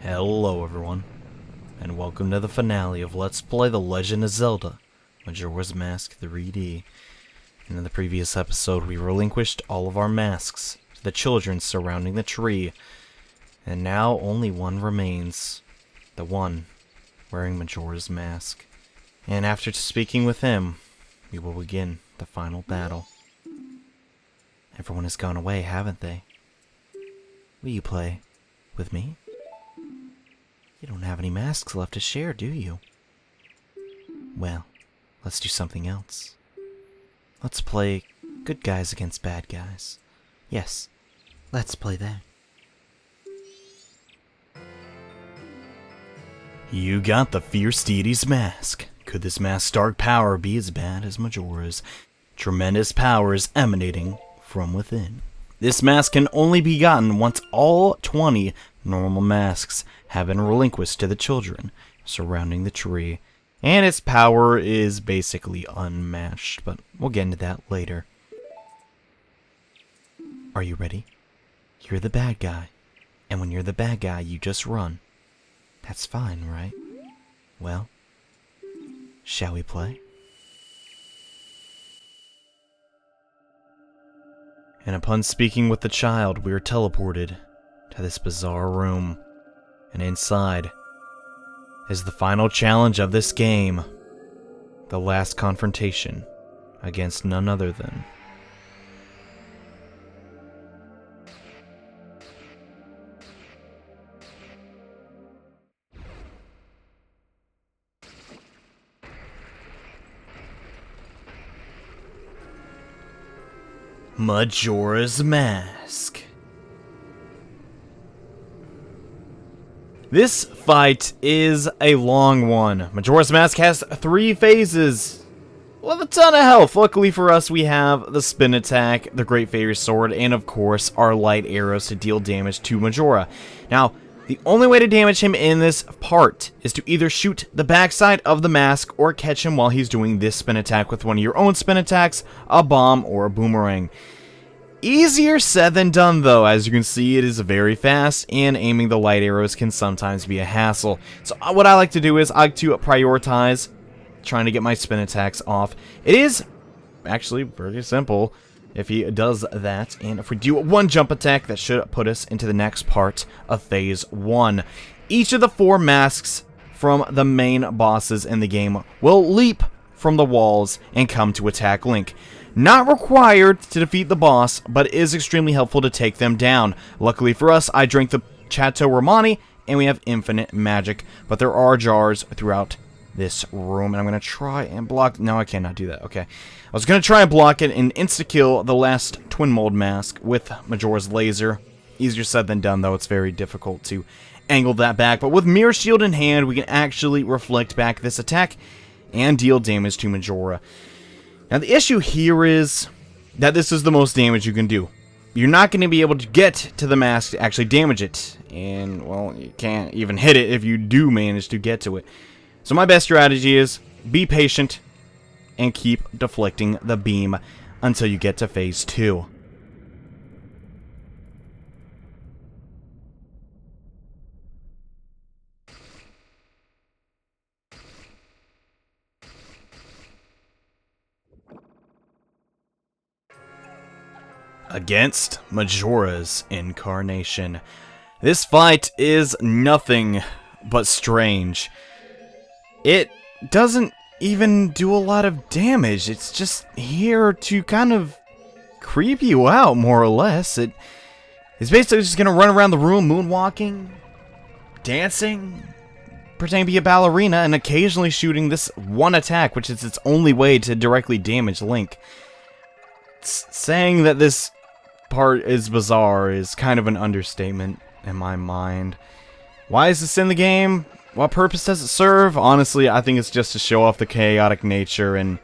Hello everyone, and welcome to the finale of Let's Play The Legend of Zelda, Majora's Mask 3D. And in the previous episode, we relinquished all of our masks to the children surrounding the tree, and now only one remains, the one wearing Majora's mask. And after speaking with him, we will begin the final battle. Everyone has gone away, haven't they? Will you play with me? You don't have any masks left to share, do you? Well, let's do something else. Let's play good guys against bad guys. Yes, let's play that. You got the Fierce Deity's mask. Could this mask's dark power be as bad as Majora's? Tremendous powers emanating from within. This mask can only be gotten once all 20 normal masks have been relinquished to the children surrounding the tree, and its power is basically unmatched, but we'll get into that later. Are you ready? You're the bad guy, and when you're the bad guy, you just run. That's fine, right? Well, shall we play? And upon speaking with the child, we are teleported to this bizarre room. And inside is the final challenge of this game. The last confrontation against none other than Majora's Mask. This fight is a long one. Majora's Mask has 3 phases with a ton of health. Luckily for us, we have the spin attack, the Great Fairy Sword, and of course, our light arrows to deal damage to Majora. Now, the only way to damage him in this part is to either shoot the backside of the mask or catch him while he's doing this spin attack with one of your own spin attacks, a bomb, or a boomerang. Easier said than done, though. As you can see, it is very fast, and aiming the light arrows can sometimes be a hassle. So what I like to do is I like to prioritize trying to get my spin attacks off. It is actually pretty simple if he does that, and if we do one jump attack, that should put us into the next part of Phase 1. Each of the 4 masks from the main bosses in the game will leap from the walls and come to attack Link. Not required to defeat the boss, but it is extremely helpful to take them down. Luckily for us, I drank the Chateau Romani, and we have infinite magic. But there are jars throughout this room, and I'm going to try and block... No, I cannot do that. Okay. I was going to try and block it and insta-kill the last Twin Mold mask with Majora's laser. Easier said than done, though. It's very difficult to angle that back. But with Mirror Shield in hand, we can actually reflect back this attack and deal damage to Majora. Now, the issue here is that this is the most damage you can do. You're not going to be able to get to the mask to actually damage it. And, well, you can't even hit it if you do manage to get to it. So my best strategy is be patient and keep deflecting the beam until you get to Phase 2. Against Majora's incarnation. This fight is nothing but strange. It doesn't even do a lot of damage. It's just here to kind of creep you out, more or less. It is basically just going to run around the room moonwalking, dancing, pretending to be a ballerina, and occasionally shooting this one attack, which is its only way to directly damage Link. Saying that this part is bizarre is kind of an understatement in my mind. Why is this in the game? What purpose does it serve? Honestly, I think it's just to show off the chaotic nature and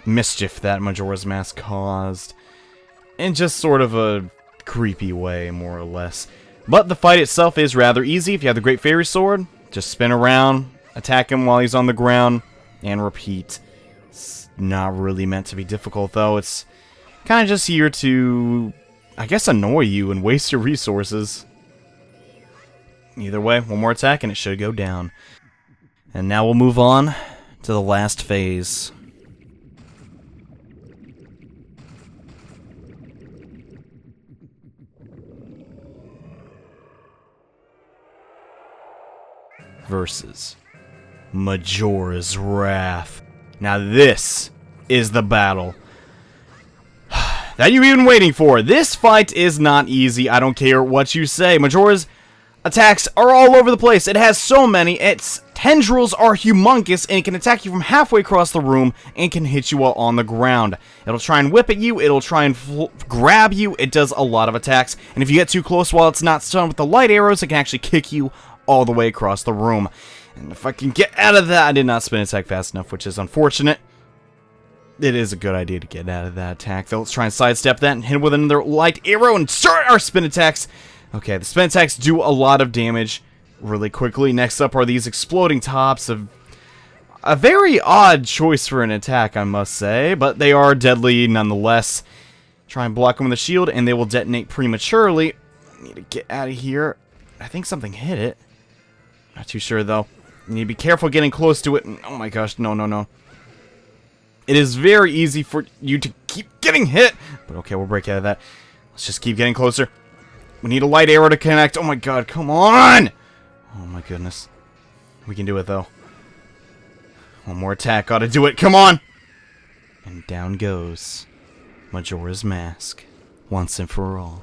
mischief that Majora's Mask caused. In just sort of a creepy way, more or less. But the fight itself is rather easy. If you have the Great Fairy Sword, just spin around, attack him while he's on the ground, and repeat. It's not really meant to be difficult, though. It's kind of just here to, I guess, annoy you and waste your resources. Either way, one more attack and it should go down. And now we'll move on to the last phase. Versus Majora's Wrath. Now this is the battle that you've been waiting for. This fight is not easy, I don't care what you say. Majora's attacks are all over the place. It has so many. Its tendrils are humongous, and it can attack you from halfway across the room and can hit you while on the ground. It'll try and whip at you. It'll try and grab you. It does a lot of attacks, and if you get too close while it's not stunned with the light arrows, it can actually kick you all the way across the room. And if I can get out of that, I did not spin attack fast enough, which is unfortunate. It is a good idea to get out of that attack, though. Let's try and sidestep that and hit him with another light arrow and start our spin attacks. Okay, the spin attacks do a lot of damage really quickly. Next up are these exploding tops. A very odd choice for an attack, I must say, but they are deadly nonetheless. Try and block them with a shield, and they will detonate prematurely. Need to get out of here. I think something hit it. Not too sure, though. You need to be careful getting close to it. Oh my gosh, no, no, no. It is very easy for you to keep getting hit. But okay, we'll break out of that. Let's just keep getting closer. We need a light arrow to connect. Oh my god, come on! Oh my goodness. We can do it, though. One more attack. Gotta do it. Come on! And down goes Majora's Mask. Once and for all.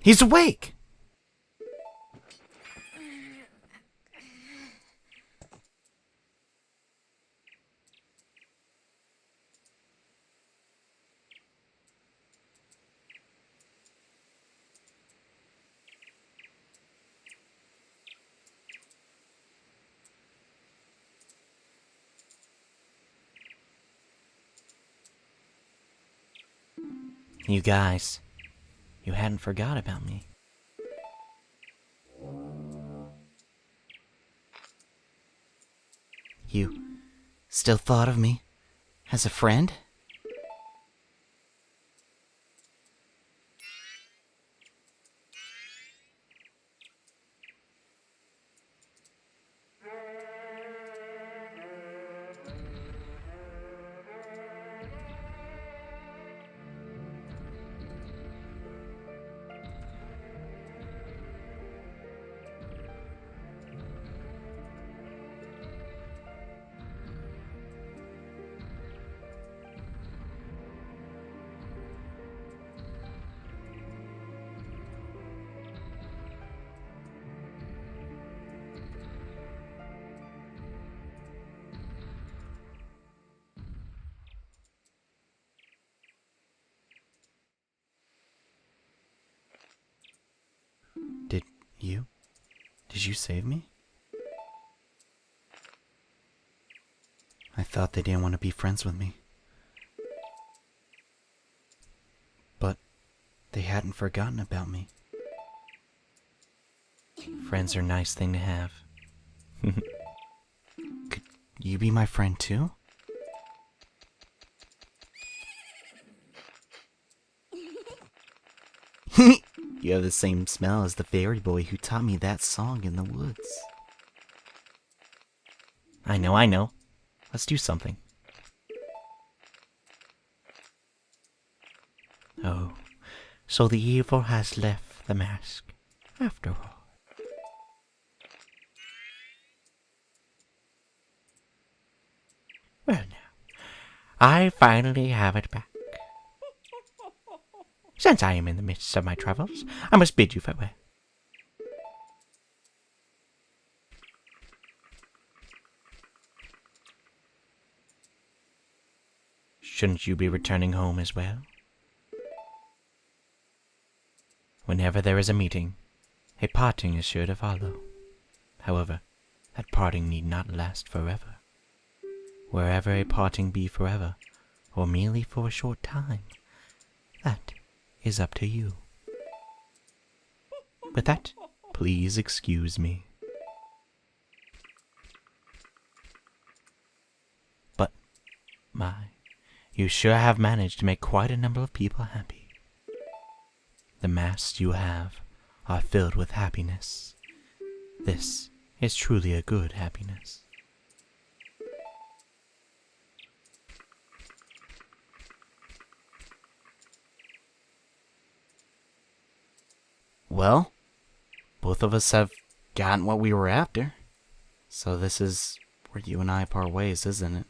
He's awake! You guys, you hadn't forgot about me. You still thought of me as a friend? Did you save me? I thought they didn't want to be friends with me. But they hadn't forgotten about me. Friends are a nice thing to have. Could you be my friend too? You have the same smell as the fairy boy who taught me that song in the woods. I know. Let's do something. Oh, so the evil has left the mask, after all. Well now, I finally have it back. Since I am in the midst of my travels, I must bid you farewell. Shouldn't you be returning home as well? Whenever there is a meeting, a parting is sure to follow. However, that parting need not last forever. Wherever a parting be forever, or merely for a short time, that is up to you. With that, please excuse me. But, you sure have managed to make quite a number of people happy. The masks you have are filled with happiness. This is truly a good happiness. Well, both of us have gotten what we were after. So this is where you and I part ways, isn't it?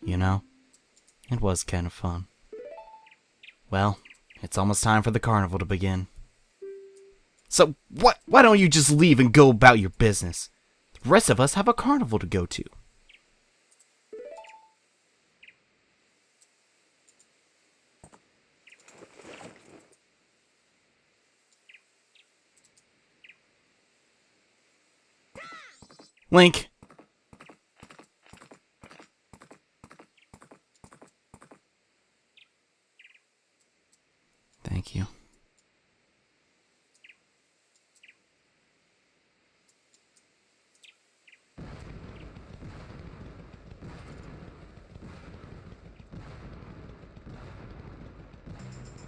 You know, it was kind of fun. Well, it's almost time for the carnival to begin. So, why don't you just leave and go about your business? The rest of us have a carnival to go to. Link. Thank you.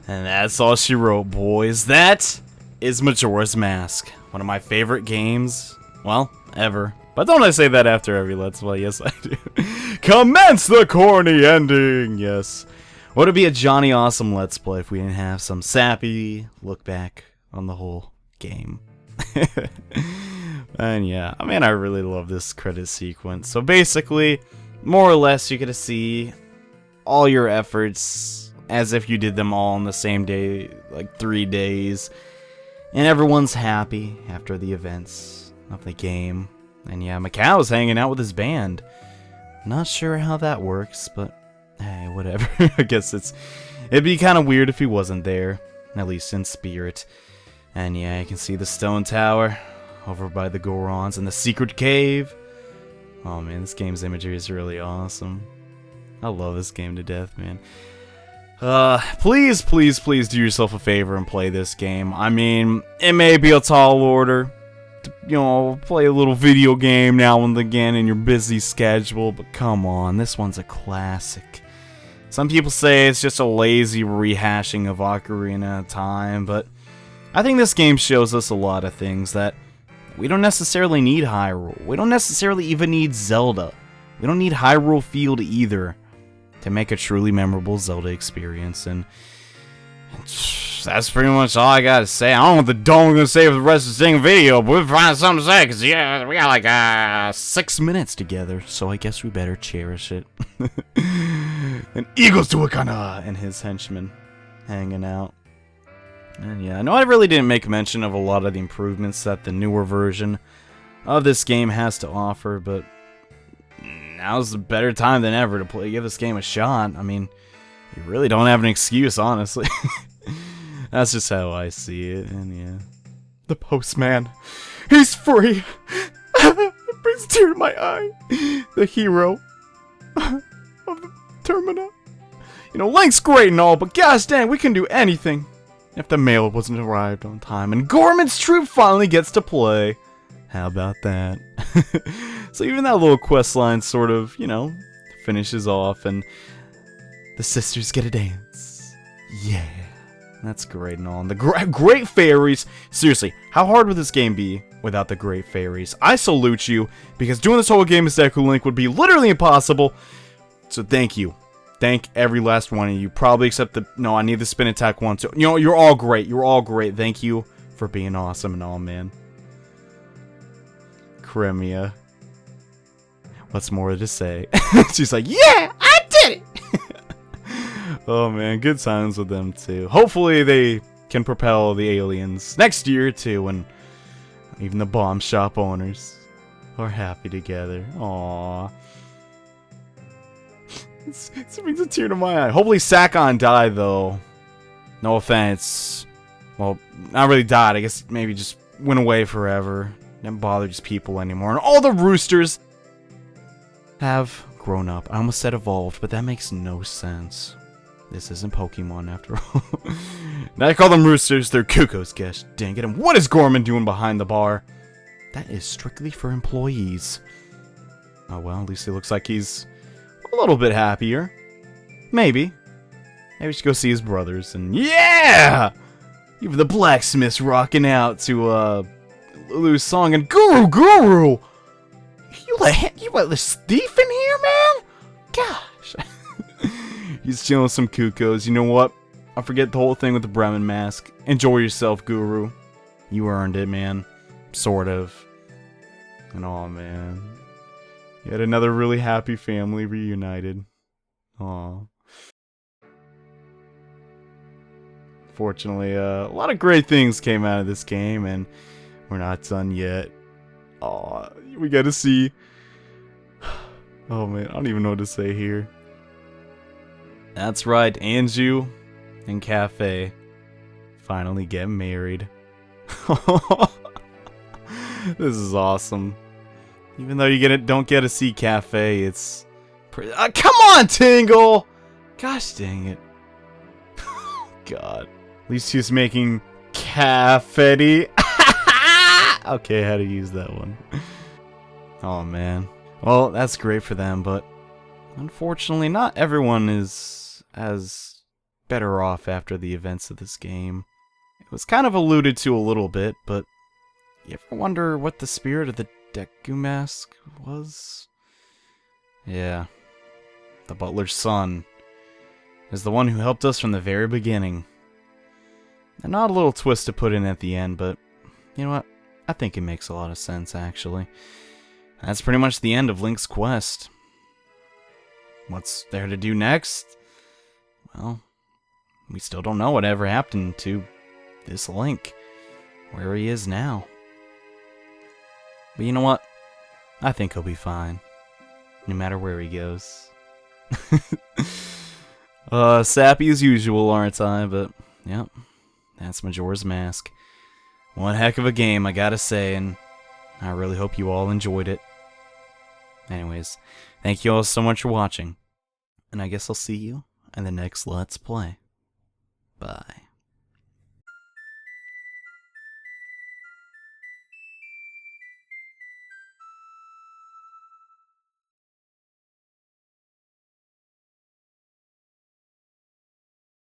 And that's all she wrote, boys. That is Majora's Mask. One of my favorite games, well, ever. But don't I say that after every Let's Play? Yes, I do. Commence the corny ending! Yes. Would it be a JohneAwesome Let's Play if we didn't have some sappy look back on the whole game? And yeah, I mean, I really love this credit sequence. So basically, more or less, you get to see all your efforts as if you did them all on the same day, like 3 days. And everyone's happy after the events of the game. And yeah, Macau's hanging out with his band. Not sure how that works, but hey, whatever. I guess it'd be kind of weird if he wasn't there, at least in spirit. And yeah, you can see the stone tower over by the Gorons and the secret cave. Oh man, this game's imagery is really awesome. I love this game to death, man. Please do yourself a favor and play this game. I mean, it may be a tall order. You know, play a little video game now and again in your busy schedule, but come on, this one's a classic. Some people say it's just a lazy rehashing of Ocarina of Time, but I think this game shows us a lot of things that we don't necessarily need Hyrule. We don't necessarily even need Zelda. We don't need Hyrule Field either to make a truly memorable Zelda experience, and that's pretty much all I gotta say. I don't know what the dome gonna say for the rest of the dang video, but we'll find something to say, because yeah, we got like 6 minutes together, so I guess we better cherish it. And Eagles to Wakana and his henchmen hanging out. And yeah, I know I really didn't make mention of a lot of the improvements that the newer version of this game has to offer, but now's a better time than ever to give this game a shot. I mean, you really don't have an excuse, honestly. That's just how I see it, and yeah. The postman. He's free! It brings a tear to my eye. The hero of the Termina. You know, Link's great and all, but gosh dang, we can do anything if the mail wasn't arrived on time. And Gorman's troop finally gets to play. How about that? So even that little quest line sort of, you know, finishes off, and the sisters get a dance. Yeah. That's great and all. And the great fairies. Seriously, how hard would this game be without the great fairies? I salute you, because doing this whole game as Deku Link would be literally impossible. So thank you. Thank every last one of you. Probably except the... No, I need the spin attack one too. You know, you're all great. You're all great. Thank you for being awesome and all, man. Crimea. What's more to say? She's like, yeah, I did it! Oh man, good times with them too. Hopefully they can propel the aliens next year too, and even the bomb shop owners are happy together. Aww. It brings a tear to my eye. Hopefully Sakon died though. No offense. Well, not really died. I guess maybe just went away forever. Didn't bother just people anymore. And all the roosters have grown up. I almost said evolved, but that makes no sense. This isn't Pokemon after all. Now I call them roosters, they're cuckoos, gosh dang it. And what is Gorman doing behind the bar? That is strictly for employees. Oh well, at least he looks like he's a little bit happier. Maybe. Maybe we should go see his brothers and yeah! Even the blacksmith's rocking out to Lulu's song and Guru! You let this thief in here, man? Gosh. He's chilling with some cuckoos. You know what? I'll forget the whole thing with the Bremen mask. Enjoy yourself, Guru. You earned it, man. Sort of. And aw, man. Yet another really happy family reunited. Aw. Fortunately, a lot of great things came out of this game, and we're not done yet. Aw, we gotta see. Oh man, I don't even know what to say here. That's right, Anju and Cafe finally get married. This is awesome. Even though you don't get to see Cafe, it's pretty. Come on, Tingle! Gosh dang it. God. At least he's making confetti. Okay, how to use that one. Oh man. Well, that's great for them, but unfortunately, not everyone is as better off after the events of this game. It was kind of alluded to a little bit, but you ever wonder what the spirit of the Deku mask was? Yeah. The butler's son is the one who helped us from the very beginning. And not a little twist to put in at the end, but you know what? I think it makes a lot of sense, actually. That's pretty much the end of Link's quest. What's there to do next? Well, we still don't know whatever happened to this Link. Where he is now. But you know what? I think he'll be fine. No matter where he goes. Sappy as usual, aren't I? But, yep. That's Majora's Mask. One heck of a game, I gotta say, and I really hope you all enjoyed it. Anyways, thank you all so much for watching. And I guess I'll see you in the next Let's Play. Bye.